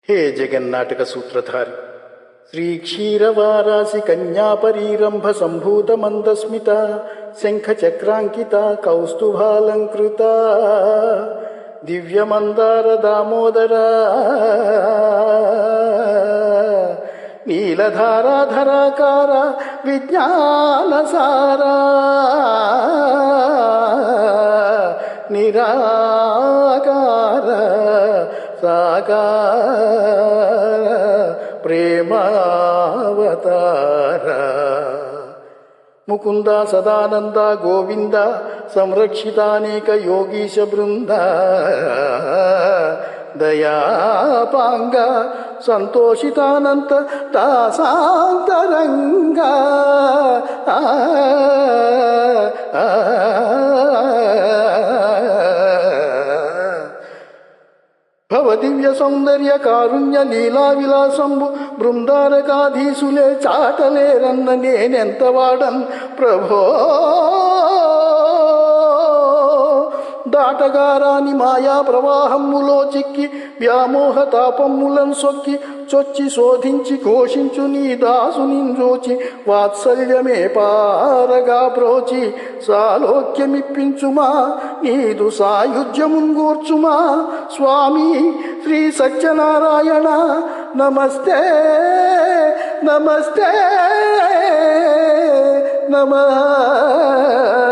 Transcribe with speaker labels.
Speaker 1: హే జగన్నాటక సూత్రధారి, శ్రీ క్షీరవారాసి కన్యాపరీరంభ సంభూత మందస్మిత శంఖ చక్రాంకిత కౌస్తుభాలంకృత దివ్యమందార దామోదర నీలధారాధరాకార విజ్ఞానసారా నిరాకార సాకార ప్రేమావతార ముకుంద సదానంద గోవింద సంరక్షితానేక యోగీశ బృంద దయాపాంగ సంతోషితానంత దాసాంతరంగ భవదివ్య సౌందర్య కారుణ్య లీలా విలాసంబు బృందారకాధీసులే చాటలేరన్న నేనెంత వాడన్ ప్రభో దాటగారాని మాయా ప్రవాహములో చిక్కి వ్యామోహ తాపములను సొక్కి చొచ్చి శోధించి ఘోషించు నీ దాసుని రోచి వాత్సల్యమే పారగా బ్రోచి సాలోక్యమిప్పించుమా నీదు సాయుధ్యముంగూర్చుమా స్వామి శ్రీ సత్యనారాయణ నమస్తే నమస్తే నమః.